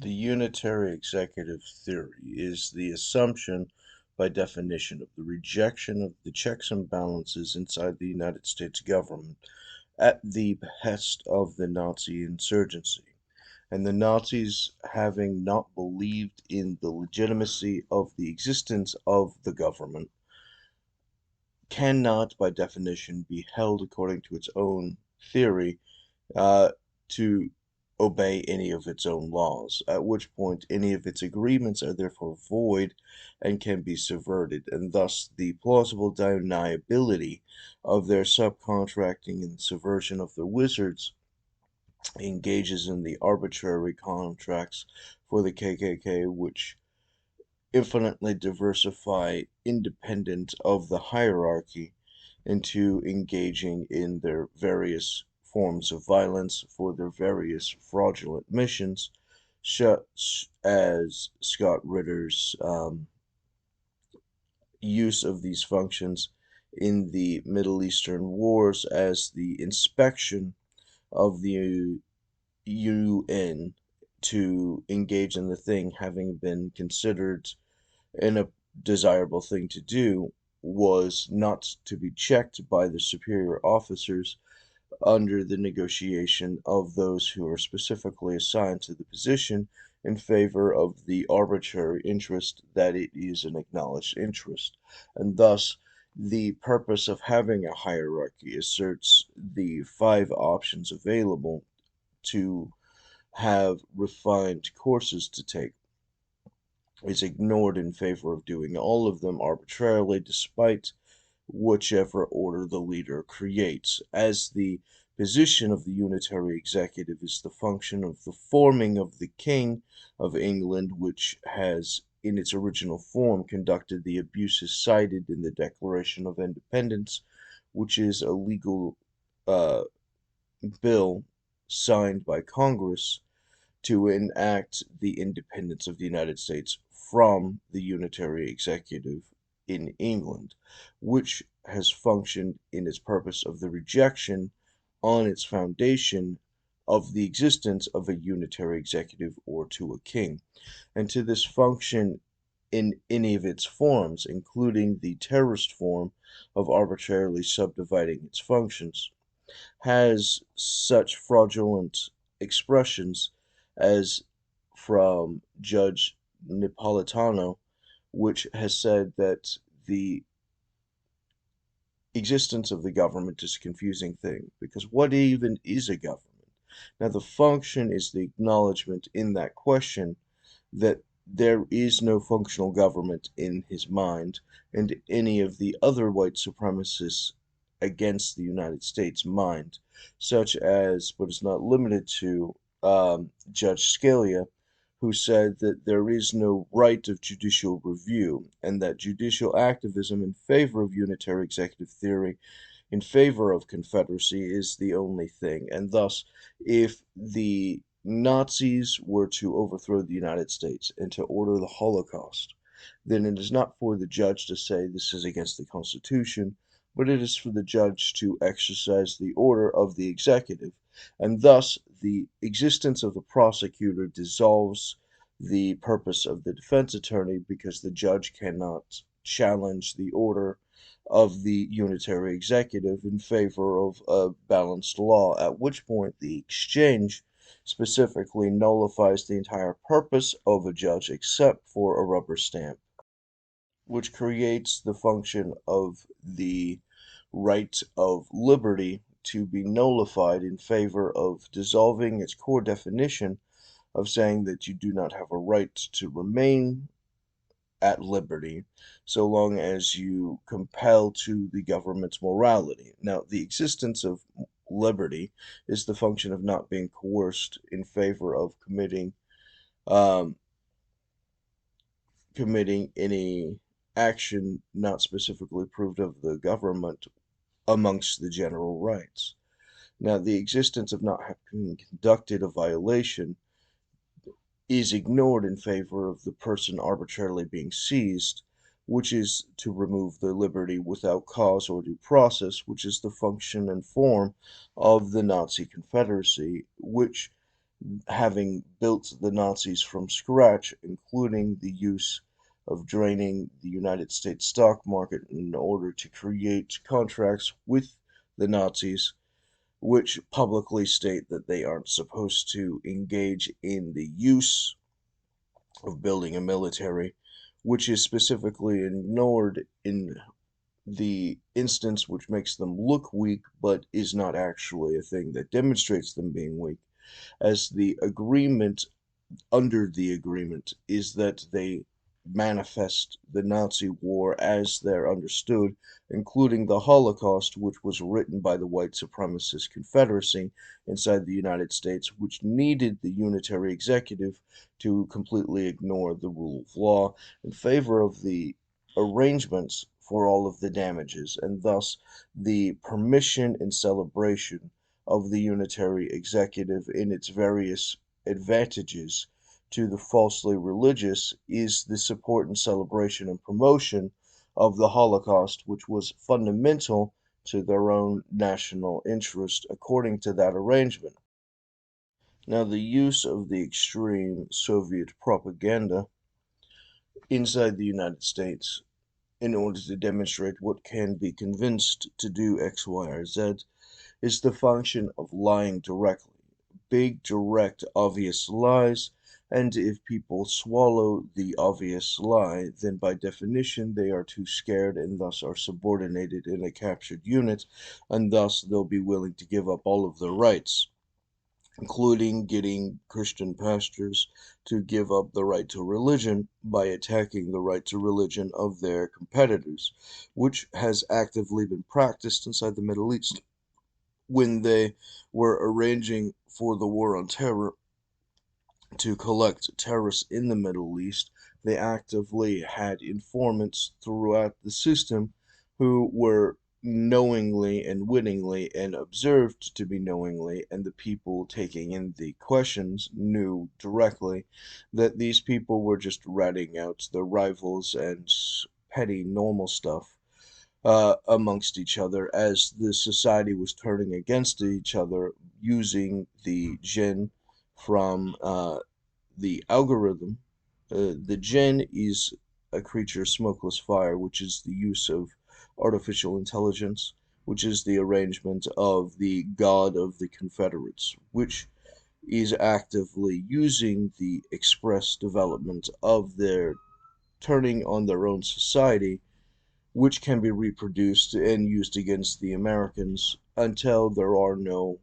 The unitary executive theory is the assumption, by definition, of the rejection of the checks and balances inside the United States government at the behest of the Nazi insurgency, and the Nazis, having not believed in the legitimacy of the existence of the government, cannot, by definition, be held according to its own theory uh, to obey any of its own laws, at which point any of its agreements are therefore void and can be subverted, and thus the plausible deniability of their subcontracting and subversion of the wizards engages in the arbitrary contracts for the KKK, which infinitely diversify independent of the hierarchy into engaging in their various forms of violence for their various fraudulent missions, such as Scott Ritter's use of these functions in the Middle Eastern wars as the inspection of the UN to engage in the thing having been considered a desirable thing to do was not to be checked by the superior officers under the negotiation of those who are specifically assigned to the position in favor of the arbitrary interest that it is an acknowledged interest. And thus, the purpose of having a hierarchy asserts the five options available to have refined courses to take is ignored in favor of doing all of them arbitrarily, despite whichever order the leader creates, as the position of the unitary executive is the function of the forming of the King of England, which has in its original form conducted the abuses cited in the Declaration of Independence, which is a legal uh, bill signed by Congress to enact the independence of the United States from the unitary executive in England, which has functioned in its purpose of the rejection on its foundation of the existence of a unitary executive or to a king. And to this function in any of its forms, including the terrorist form of arbitrarily subdividing its functions, has such fraudulent expressions as from Judge Napolitano, which has said that the existence of the government is a confusing thing because what even is a government? Now, the function is the acknowledgement in that question that there is no functional government in his mind, and any of the other white supremacists against the United States mind, such as, but is not limited to, Judge Scalia, who said that there is no right of judicial review, and that judicial activism in favor of unitary executive theory, in favor of confederacy, is the only thing. And thus, if the Nazis were to overthrow the United States and to order the Holocaust, then it is not for the judge to say this is against the Constitution, but it is for the judge to exercise the order of the executive, and thus the existence of the prosecutor dissolves the purpose of the defense attorney because the judge cannot challenge the order of the unitary executive in favor of a balanced law, at which point the exchange specifically nullifies the entire purpose of a judge except for a rubber stamp, which creates the function of the right of liberty to be nullified in favor of dissolving its core definition of saying that you do not have a right to remain at liberty so long as you compel to the government's morality. Now, the existence of liberty is the function of not being coerced in favor of um, committing any action not specifically approved of the government amongst the general rights. Now, the existence of not having conducted a violation is ignored in favor of the person arbitrarily being seized, which is to remove their liberty without cause or due process, which is the function and form of the Nazi Confederacy, which having built the Nazis from scratch, including the use of draining the United States stock market in order to create contracts with the Nazis, which publicly state that they aren't supposed to engage in the use of building a military, which is specifically ignored in the instance which makes them look weak but is not actually a thing that demonstrates them being weak, as the agreement under the agreement is that they manifest the Nazi war as they're understood, including the Holocaust, which was written by the white supremacist Confederacy inside the United States, which needed the unitary executive to completely ignore the rule of law in favor of the arrangements for all of the damages, and thus the permission and celebration of the unitary executive in its various advantages to the falsely religious is the support and celebration and promotion of the Holocaust, which was fundamental to their own national interest according to that arrangement. Now, the use of the extreme Soviet propaganda inside the United States in order to demonstrate what can be convinced to do X, Y, or Z is the function of lying directly. Big, direct, obvious lies, and if people swallow the obvious lie, then by definition they are too scared and thus are subordinated in a captured unit, and thus they'll be willing to give up all of their rights, including getting Christian pastors to give up the right to religion by attacking the right to religion of their competitors, which has actively been practiced inside the Middle East when they were arranging for the war on terror to collect terrorists in the Middle East. They actively had informants throughout the system who were knowingly and wittingly and observed to be knowingly, and the people taking in the questions knew directly that these people were just ratting out their rivals and petty normal stuff amongst each other as the society was turning against each other using the jinn from the algorithm. The jinn is a creature, smokeless fire, which is the use of artificial intelligence, which is the arrangement of the god of the Confederates, which is actively using the express development of their turning on their own society, which can be reproduced and used against the Americans until there are no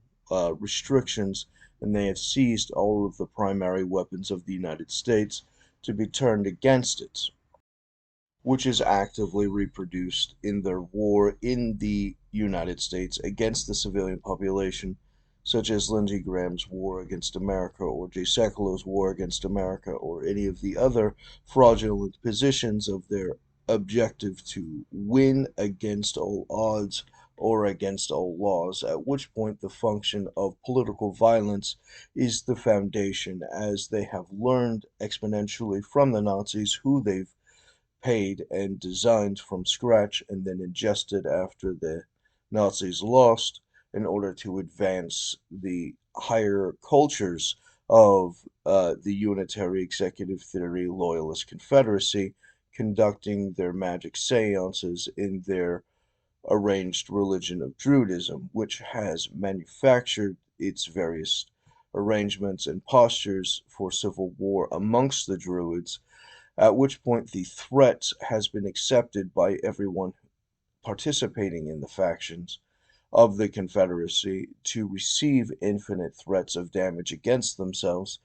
restrictions and they have seized all of the primary weapons of the United States to be turned against it, which is actively reproduced in their war in the United States against the civilian population, such as Lindsey Graham's war against America, or Jay Sekulow's war against America, or any of the other fraudulent positions of their objective to win against all odds or against all laws, at which point the function of political violence is the foundation, as they have learned exponentially from the Nazis, who they've paid and designed from scratch and then ingested after the Nazis lost in order to advance the higher cultures of the unitary executive theory loyalist confederacy, conducting their magic seances in their arranged religion of Druidism, which has manufactured its various arrangements and postures for civil war amongst the Druids, at which point the threat has been accepted by everyone participating in the factions of the Confederacy to receive infinite threats of damage against themselves,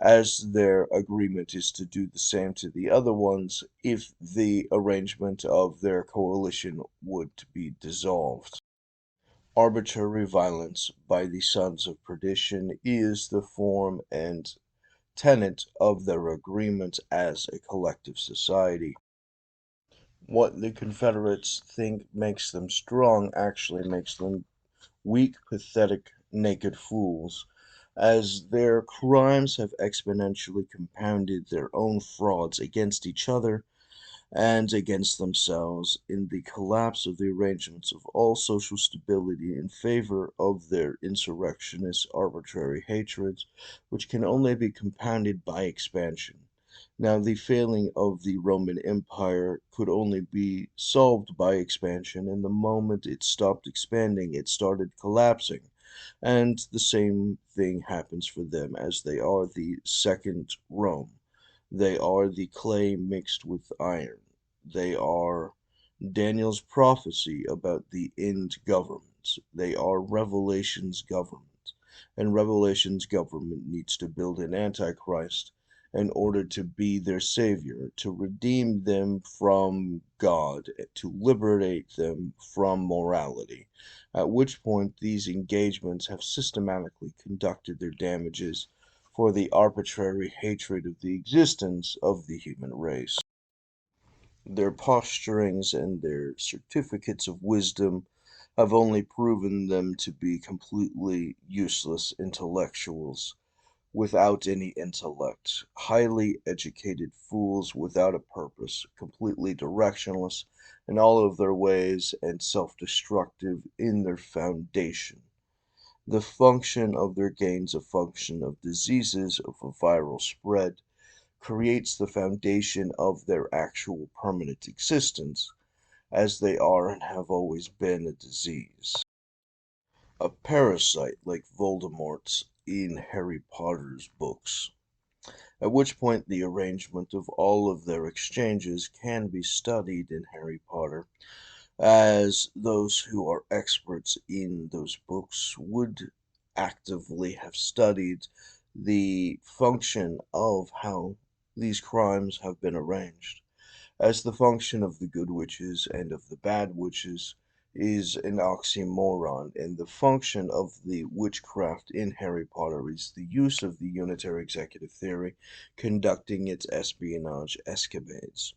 as their agreement is to do the same to the other ones if the arrangement of their coalition would be dissolved. Arbitrary violence by the sons of perdition is the form and tenet of their agreement as a collective society. What the Confederates think makes them strong actually makes them weak, pathetic, naked fools, as their crimes have exponentially compounded their own frauds against each other, and against themselves in the collapse of the arrangements of all social stability in favor of their insurrectionist arbitrary hatreds, which can only be compounded by expansion. Now, the failing of the Roman Empire could only be solved by expansion, and the moment it stopped expanding, it started collapsing. And the same thing happens for them, as they are the second Rome. They are the clay mixed with iron. They are Daniel's prophecy about the end government. They are Revelation's government. And Revelation's government needs to build an Antichrist in order to be their savior, to redeem them from God, to liberate them from morality. At which point, these engagements have systematically conducted their damages for the arbitrary hatred of the existence of the human race. Their posturings and their certificates of wisdom have only proven them to be completely useless intellectuals without any intellect, highly educated fools without a purpose, completely directionless in all of their ways and self-destructive in their foundation. The function of their gains, a function of diseases of a viral spread, creates the foundation of their actual permanent existence, as they are and have always been a disease. A parasite like Voldemort's in Harry Potter's books, at which point the arrangement of all of their exchanges can be studied in Harry Potter, as those who are experts in those books would actively have studied the function of how these crimes have been arranged, as the function of the good witches and of the bad witches is an oxymoron, and the function of the witchcraft in Harry Potter is the use of the unitary executive theory conducting its espionage escapades,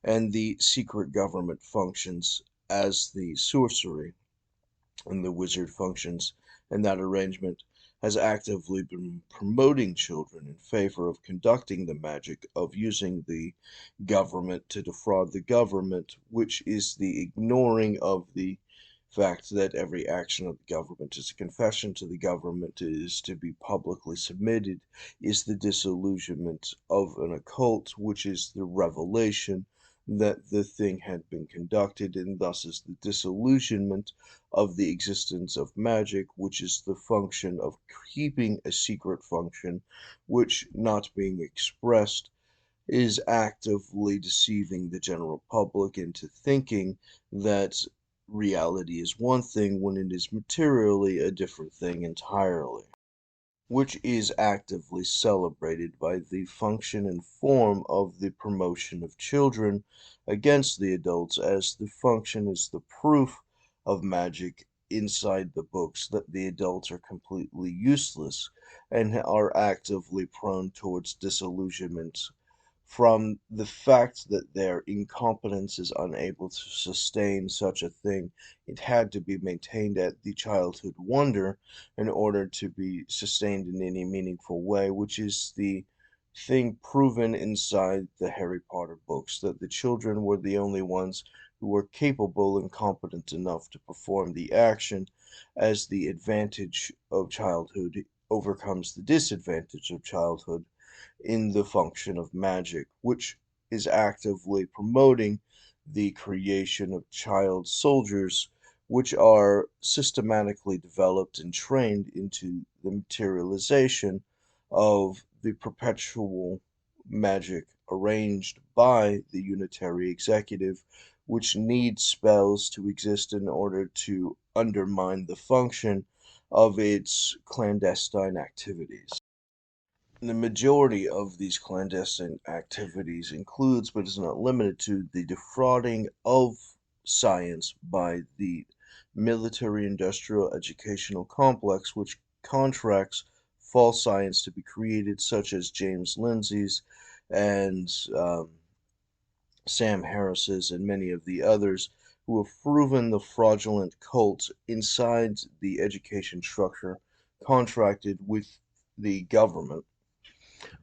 and the secret government functions as the sorcery and the wizard functions in that arrangement has actively been promoting children in favor of conducting the magic of using the government to defraud the government, which is the ignoring of the fact that every action of the government is a confession to the government, is to be publicly submitted, is the disillusionment of an occult, which is the revelation that the thing had been conducted, and thus is the disillusionment of the existence of magic, which is the function of keeping a secret function, which, not being expressed, is actively deceiving the general public into thinking that reality is one thing when it is materially a different thing entirely, which is actively celebrated by the function and form of the promotion of children against the adults, as the function is the proof of magic inside the books that the adults are completely useless and are actively prone towards disillusionment from the fact that their incompetence is unable to sustain such a thing. It had to be maintained at the childhood wonder in order to be sustained in any meaningful way, which is the thing proven inside the Harry Potter books, that the children were the only ones who were capable and competent enough to perform the action, as the advantage of childhood overcomes the disadvantage of childhood in the function of magic, which is actively promoting the creation of child soldiers, which are systematically developed and trained into the materialization of the perpetual magic arranged by the unitary executive, which needs spells to exist in order to undermine the function of its clandestine activities. The majority of these clandestine activities includes, but is not limited to, the defrauding of science by the military-industrial educational complex, which contracts false science to be created, such as James Lindsay's and Sam Harris's and many of the others, who have proven the fraudulent cult inside the education structure contracted with the government,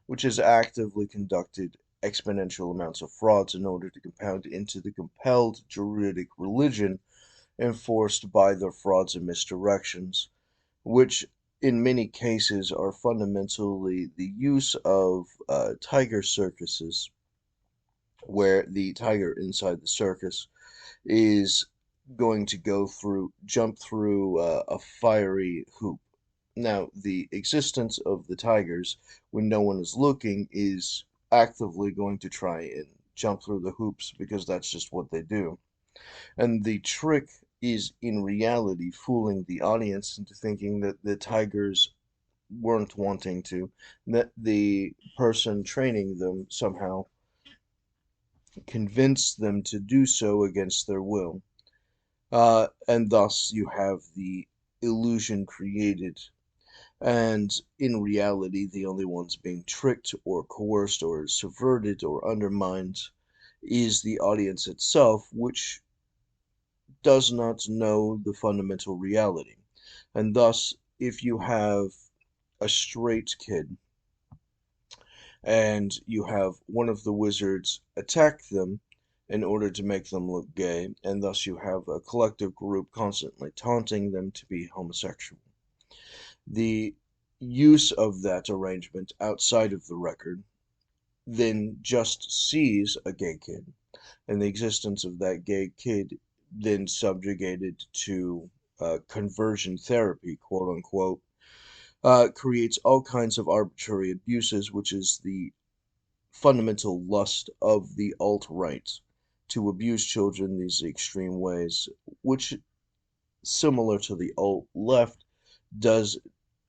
which has actively conducted exponential amounts of frauds in order to compound into the compelled juridic religion enforced by their frauds and misdirections, which in many cases are fundamentally the use of tiger circuses, where the tiger inside the circus is going to jump through a fiery hoop. Now, the existence of the tigers when no one is looking is actively going to try and jump through the hoops because that's just what they do. And the trick is in reality fooling the audience into thinking that the tigers weren't wanting to, that the person training them somehow convinced them to do so against their will. And thus you have the illusion created. And in reality, the only ones being tricked or coerced or subverted or undermined is the audience itself, which does not know the fundamental reality. And thus, if you have a straight kid and you have one of the wizards attack them in order to make them look gay, and thus you have a collective group constantly taunting them to be homosexual. The use of that arrangement outside of the record then just sees a gay kid, and the existence of that gay kid then subjugated to conversion therapy, quote unquote, creates all kinds of arbitrary abuses, which is the fundamental lust of the alt-right to abuse children in these extreme ways, which, similar to the alt-left, does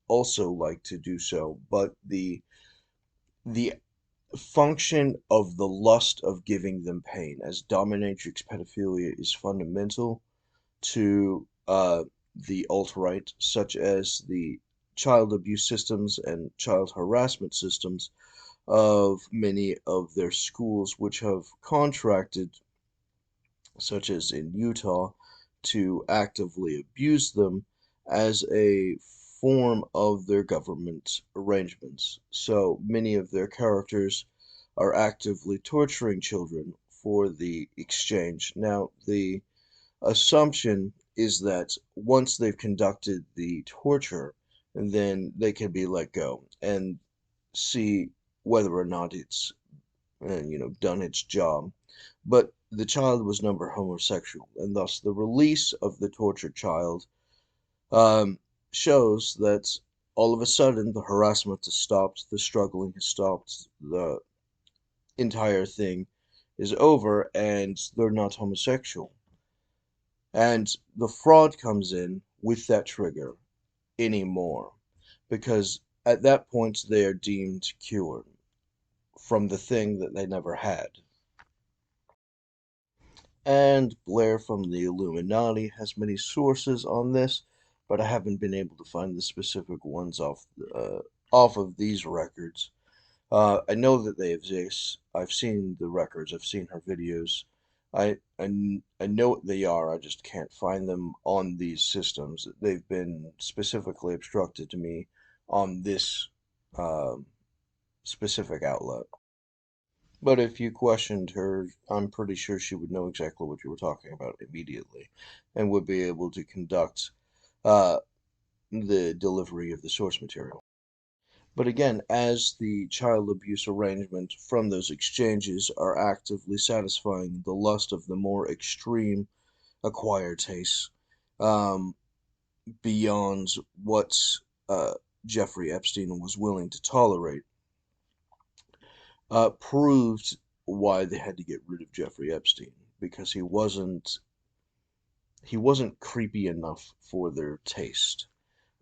also like to do so, but the function of the lust of giving them pain as dominatrix pedophilia is fundamental to the alt-right, such as the child abuse systems and child harassment systems of many of their schools, which have contracted, such as in Utah, to actively abuse them as a form of their government arrangements. So many of their characters are actively torturing children for the exchange. Now, the assumption is that once they've conducted the torture, then they can be let go and see whether or not it's done its job. But the child was never homosexual, and thus the release of the tortured child um, shows that all of a sudden the harassment has stopped, the struggling has stopped, the entire thing is over, and they're not homosexual. And the fraud comes in with that trigger anymore, because at that point they are deemed cured from the thing that they never had. And Blair from the Illuminati has many sources on this, but I haven't been able to find the specific ones off of these records. I know that they exist. I've seen the records. I've seen her videos. I know what they are. I just can't find them on these systems. They've been specifically obstructed to me on this um specific outlet. But if you questioned her, I'm pretty sure she would know exactly what you were talking about immediately and would be able to conduct uh, the delivery of the source material. But again, as the child abuse arrangement from those exchanges are actively satisfying the lust of the more extreme acquired tastes um, beyond what uh, Jeffrey Epstein was willing to tolerate, proved why they had to get rid of Jeffrey Epstein because he wasn't creepy enough for their taste.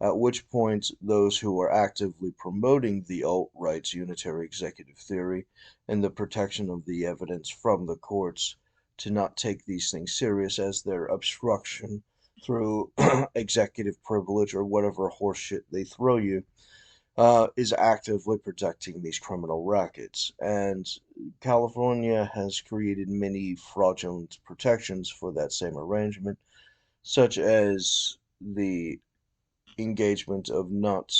At which point, those who are actively promoting the alt-right's unitary executive theory and the protection of the evidence from the courts to not take these things serious as their obstruction through executive privilege or whatever horseshit they throw you, is actively protecting these criminal rackets. And California has created many fraudulent protections for that same arrangement, such as the engagement of not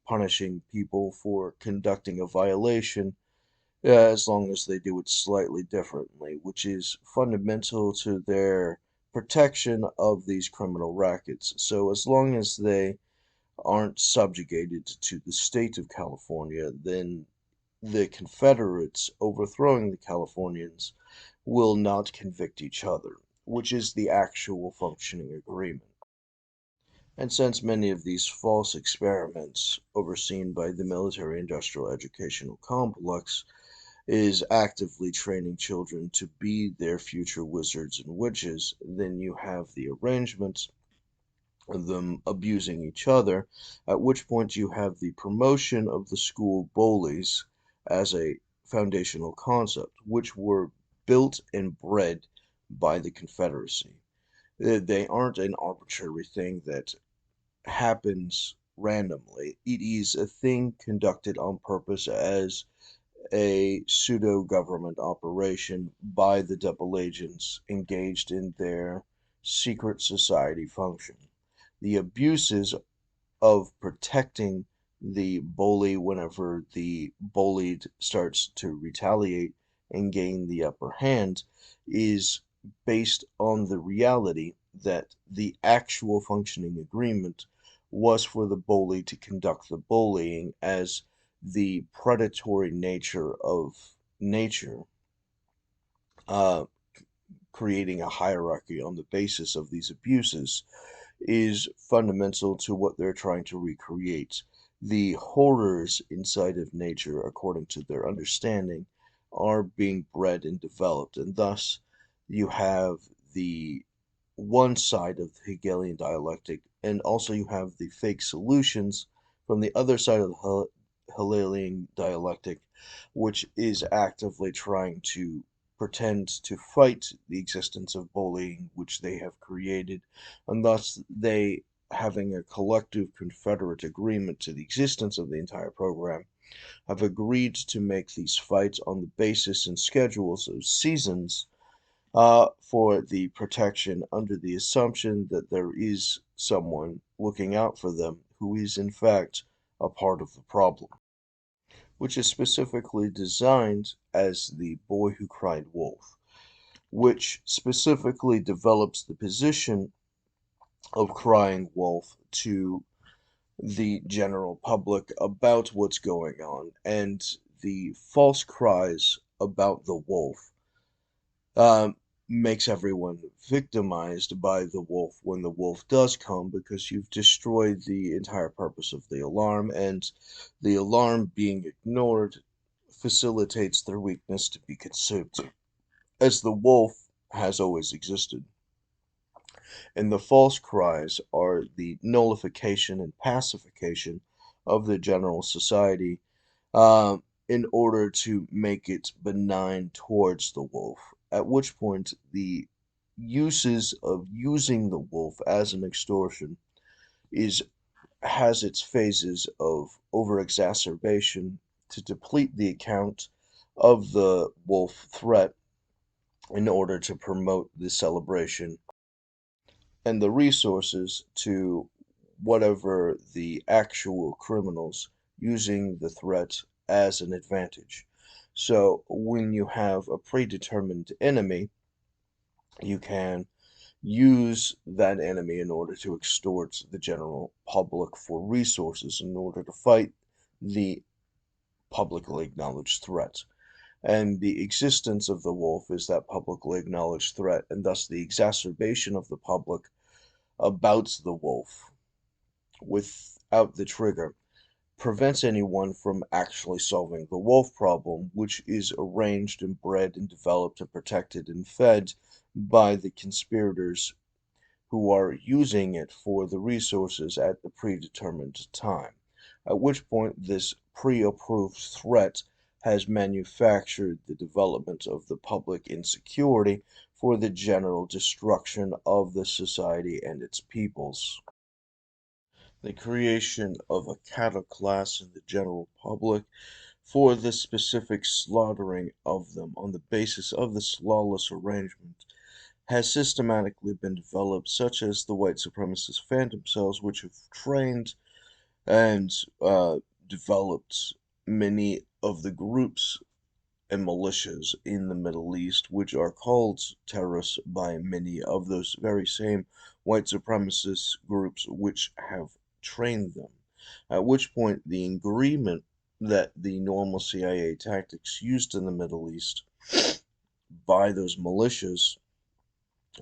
punishing people for conducting a violation as long as they do it slightly differently, which is fundamental to their protection of these criminal rackets. So as long as they aren't subjugated to the state of California, then the Confederates overthrowing the Californians will not convict each other, which is the actual functioning agreement. And since many of these false experiments, overseen by the military industrial educational complex, is actively training children to be their future wizards and witches, then you have the arrangement of them abusing each other, at which point you have the promotion of the school bullies as a foundational concept, which were built and bred by the Confederacy. They aren't an arbitrary thing that happens randomly. It is a thing conducted on purpose as a pseudo government operation by the double agents engaged in their secret society function. The abuses of protecting the bully whenever the bullied starts to retaliate and gain the upper hand is based on the reality that the actual functioning agreement was for the bully to conduct the bullying, as the predatory nature of nature, uh, creating a hierarchy on the basis of these abuses, is fundamental to what they're trying to recreate. The horrors inside of nature, according to their understanding, are being bred and developed, and thus you have the one side of the Hegelian dialectic, and also you have the fake solutions from the other side of the Hegelian dialectic, which is actively trying to pretend to fight the existence of bullying, which they have created, and thus they, having a collective Confederate agreement to the existence of the entire program, have agreed to make these fights on the basis and schedules of seasons, for the protection, under the assumption that there is someone looking out for them who is in fact a part of the problem, which is specifically designed as the boy who cried wolf, which specifically develops the position of crying wolf to the general public about what's going on, and the false cries about the wolf um, makes everyone victimized by the wolf when the wolf does come, because you've destroyed the entire purpose of the alarm, and the alarm being ignored facilitates their weakness to be consumed, as the wolf has always existed. And the false cries are the nullification and pacification of the general society, uh, in order to make it benign towards the wolf, at which point the uses of using the wolf as an extortion is has its phases of over-exacerbation to deplete the account of the wolf threat in order to promote the celebration and the resources to whatever the actual criminals using the threat as an advantage. So when you have a predetermined enemy, you can use that enemy in order to extort the general public for resources in order to fight the publicly acknowledged threat. And the existence of the wolf is that publicly acknowledged threat, and thus the exacerbation of the public about the wolf without the trigger prevents anyone from actually solving the wolf problem, which is arranged and bred and developed and protected and fed by the conspirators who are using it for the resources at the predetermined time. At which point, this pre approved threat has manufactured the development of the public insecurity for the general destruction of the society and its peoples. The creation of a cattle class in the general public for the specific slaughtering of them on the basis of this lawless arrangement has systematically been developed, such as the white supremacist phantom cells, which have trained and developed many of the groups and militias in the Middle East, which are called terrorists by many of those very same white supremacist groups which have trained them. At which point, the agreement that the normal CIA tactics used in the Middle East by those militias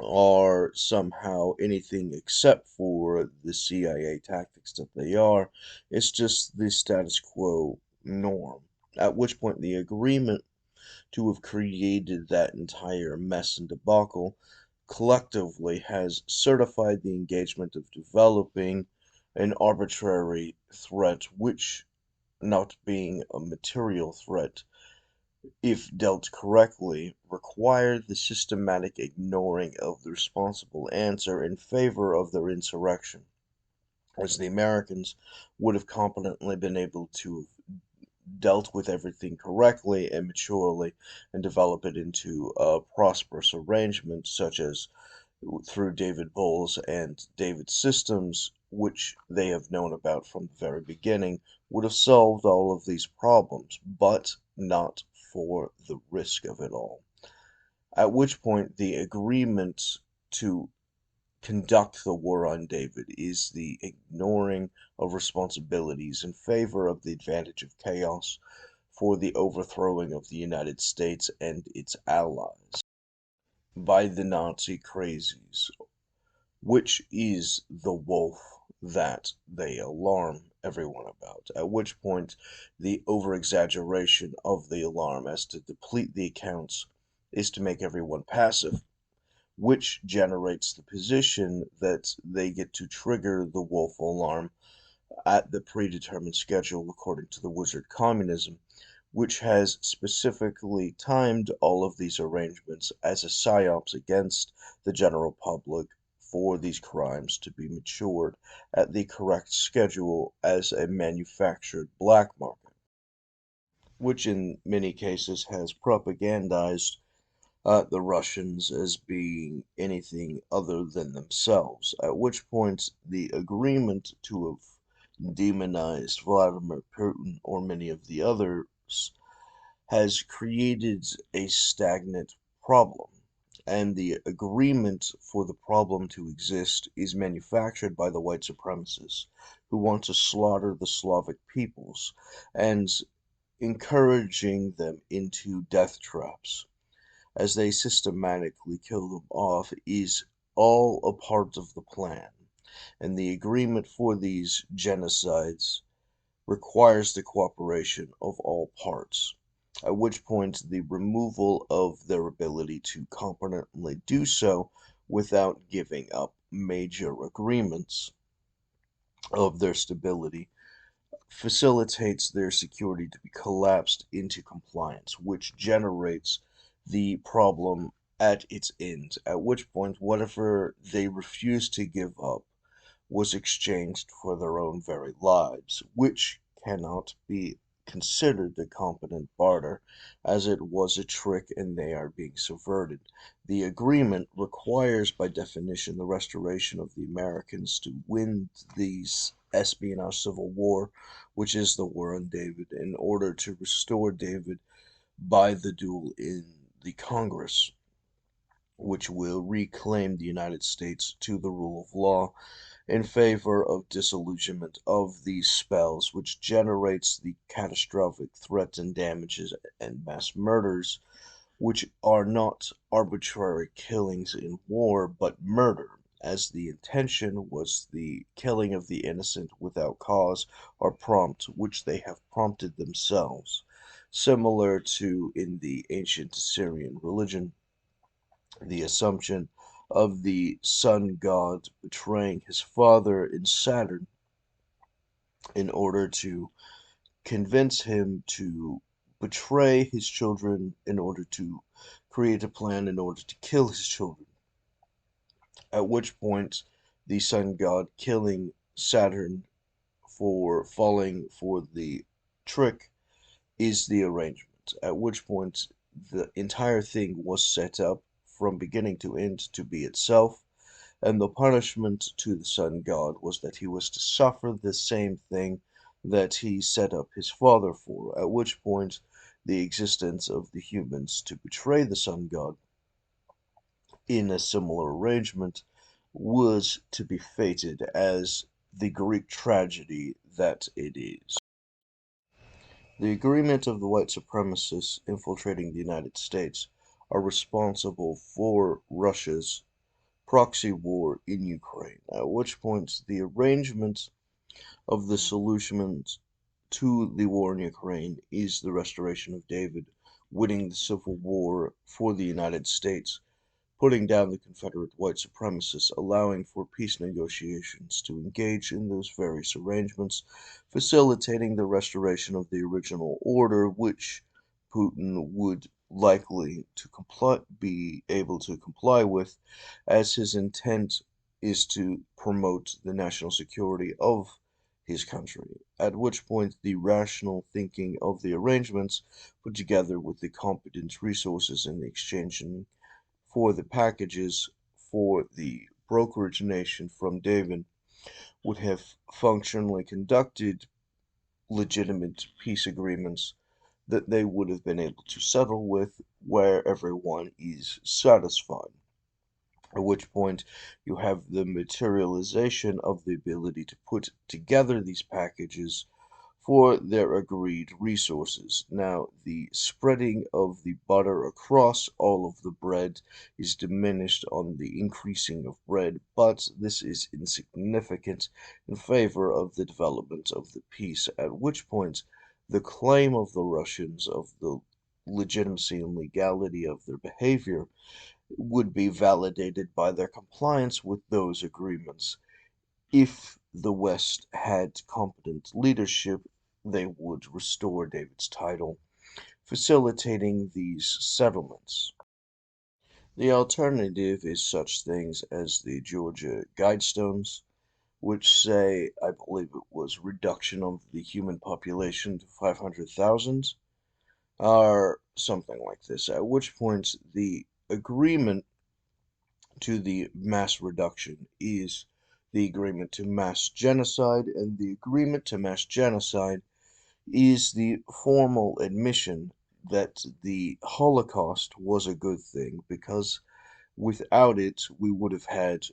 are somehow anything except for the CIA tactics that they are. It's just the status quo norm. At which point, the agreement to have created that entire mess and debacle collectively has certified the engagement of developing an arbitrary threat, which, not being a material threat, if dealt correctly, required the systematic ignoring of the responsible answer in favor of their insurrection, as the Americans would have competently been able to have dealt with everything correctly and maturely and develop it into a prosperous arrangement, such as through David Bowles and David's systems, which they have known about from the very beginning, would have solved all of these problems, but not for the risk of it all. At which point, the agreement to conduct the war on David is the ignoring of responsibilities in favor of the advantage of chaos for the overthrowing of the United States and its allies by the Nazi crazies, which is the wolf that they alarm everyone about. At which point, the over-exaggeration of the alarm as to deplete the accounts is to make everyone passive, which generates the position that they get to trigger the wolf alarm at the predetermined schedule according to the wizard communism, which has specifically timed all of these arrangements as a psyops against the general public for these crimes to be matured at the correct schedule as a manufactured black market, which in many cases has propagandized the Russians as being anything other than themselves, at which point the agreement to have demonized Vladimir Putin or many of the others has created a stagnant problem. And the agreement for the problem to exist is manufactured by the white supremacists who want to slaughter the Slavic peoples and encouraging them into death traps as they systematically kill them off is all a part of the plan. And the agreement for these genocides requires the cooperation of all parts, at which point the removal of their ability to competently do so without giving up major agreements of their stability facilitates their security to be collapsed into compliance, which generates the problem at its end, at which point whatever they refuse to give up was exchanged for their own very lives, which cannot be considered a competent barter, as it was a trick and they are being subverted. The agreement requires, by definition, the restoration of the Americans to win these espionage civil war, which is the war on David, in order to restore David by the duel in the Congress, which will reclaim the United States to the rule of law in favor of disillusionment of these spells, which generates the catastrophic threats and damages and mass murders, which are not arbitrary killings in war, but murder, as the intention was the killing of the innocent without cause or prompt, which they have prompted themselves, similar to in the ancient Assyrian religion the assumption of the sun god betraying his father in Saturn in order to convince him to betray his children in order to create a plan in order to kill his children. At which point, the sun god killing Saturn for falling for the trick is the arrangement. At which point, the entire thing was set up from beginning to end to be itself, and the punishment to the sun god was that he was to suffer the same thing that he set up his father for, at which point the existence of the humans to betray the sun god in a similar arrangement was to be fated as the Greek tragedy that it is. The agreement of the white supremacists infiltrating the United States are responsible for Russia's proxy war in Ukraine, at which point the arrangement of the solutions to the war in Ukraine is the restoration of David winning the civil war for the United States, putting down the Confederate white supremacists, allowing for peace negotiations to engage in those various arrangements, facilitating the restoration of the original order, which Putin would likely to be able to comply with, as his intent is to promote the national security of his country, at which point the rational thinking of the arrangements put together with the competent resources in the exchange for the packages for the brokerage nation from David would have functionally conducted legitimate peace agreements that they would have been able to settle with where everyone is satisfied. At which point you have the materialization of the ability to put together these packages for their agreed resources. Now, the spreading of the butter across all of the bread is diminished on the increasing of bread, but this is insignificant in favor of the development of the peace, at which point the claim of the Russians of the legitimacy and legality of their behavior would be validated by their compliance with those agreements. If the West had competent leadership, they would restore David's title, facilitating these settlements. The alternative is such things as the Georgia Guidestones, which say, I believe it was reduction of the human population to 500,000, or something like this, at which point the agreement to the mass reduction is the agreement to mass genocide, and the agreement to mass genocide is the formal admission that the Holocaust was a good thing because without it we would have had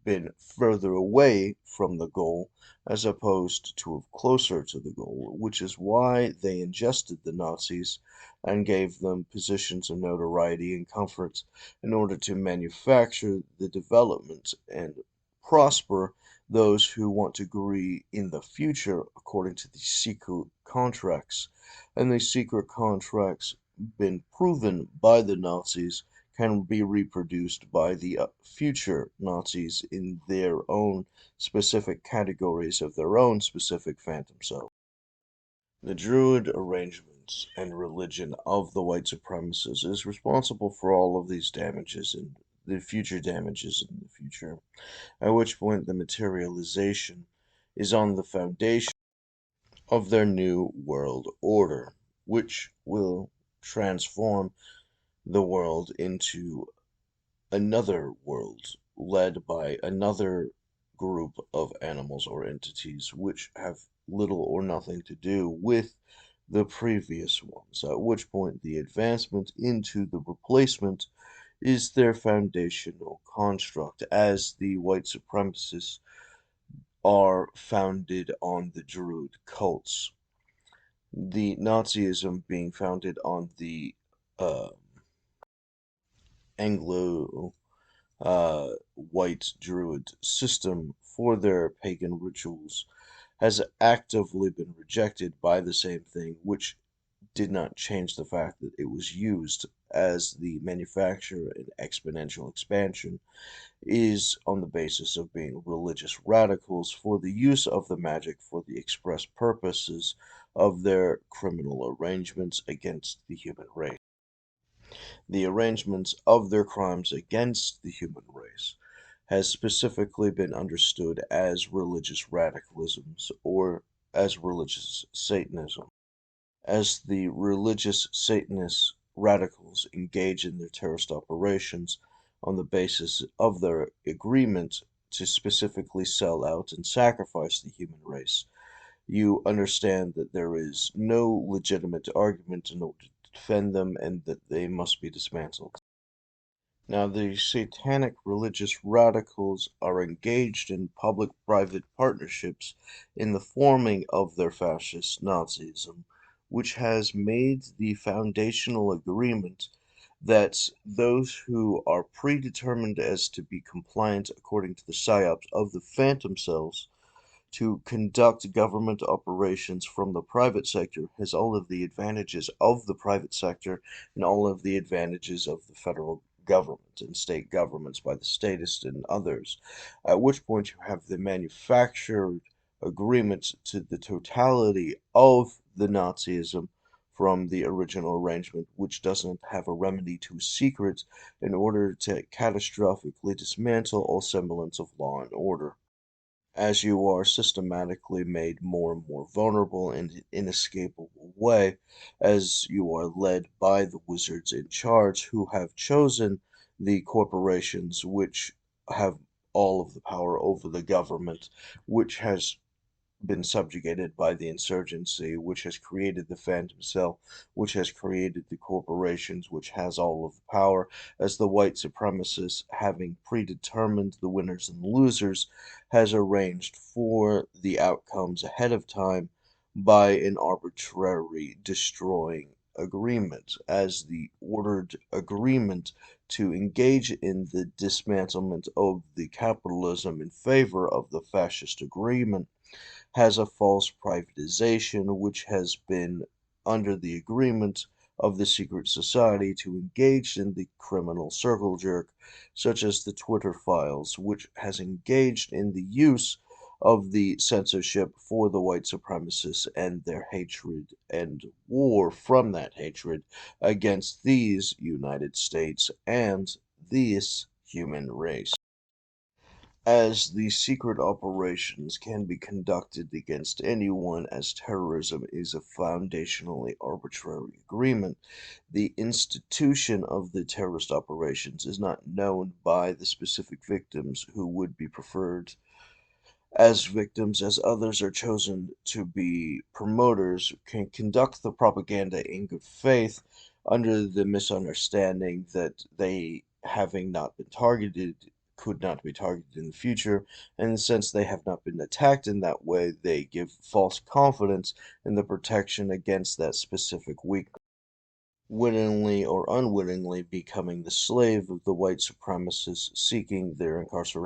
been further away from the goal as opposed to closer to the goal, which is why they ingested the Nazis and gave them positions of notoriety and comfort in order to manufacture the development and prosper those who want to agree in the future according to the secret contracts. And these secret contracts been proven by the Nazis can be reproduced by the future Nazis in their own specific categories of their own specific phantom self. The Druid arrangements and religion of the white supremacists is responsible for all of these damages and the future damages in the future, at which point the materialization is on the foundation of their new world order, which will transform the world into another world led by another group of animals or entities which have little or nothing to do with the previous ones, at which point the advancement into the replacement is their foundational construct, as the white supremacists are founded on the Druid cults, the Nazism being founded on the uh, Anglo white Druid system for their pagan rituals has actively been rejected by the same thing, which did not change the fact that it was used as the manufacture and exponential expansion is on the basis of being religious radicals for the use of the magic for the express purposes of their criminal arrangements against the human race. The arrangements of their crimes against the human race has specifically been understood as religious radicalisms or as religious Satanism. As the religious Satanist radicals engage in their terrorist operations on the basis of their agreement to specifically sell out and sacrifice the human race, you understand that there is no legitimate argument in order to defend them and that they must be dismantled. Now, the satanic religious radicals are engaged in public-private partnerships in the forming of their fascist Nazism, which has made the foundational agreement that those who are predetermined as to be compliant according to the psyops of the phantom cells to conduct government operations from the private sector has all of the advantages of the private sector and all of the advantages of the federal government and state governments by the statists and others, at which point you have the manufactured agreement to the totality of the Nazism from the original arrangement, which doesn't have a remedy to secrets in order to catastrophically dismantle all semblance of law and order as you are systematically made more and more vulnerable in an inescapable way, as you are led by the wizards in charge who have chosen the corporations which have all of the power over the government, which has been subjugated by the insurgency, which has created the phantom cell, which has created the corporations, which has all of the power, as the white supremacists, having predetermined the winners and losers, has arranged for the outcomes ahead of time by an arbitrary destroying agreement, as the ordered agreement to engage in the dismantlement of the capitalism in favor of the fascist agreement has a false privatization, which has been under the agreement of the secret society to engage in the criminal circle jerk, such as the Twitter files, which has engaged in the use of the censorship for the white supremacists and their hatred and war from that hatred against these United States and this human race as these secret operations can be conducted against anyone as terrorism is a foundationally arbitrary agreement. The institution of the terrorist operations is not known by the specific victims who would be preferred as victims, as others are chosen to be promoters, can conduct the propaganda in good faith under the misunderstanding that they, having not been targeted, could not be targeted in the future, and since they have not been attacked in that way, they give false confidence in the protection against that specific weakness, wittingly or unwittingly becoming the slave of the white supremacists seeking their incarceration.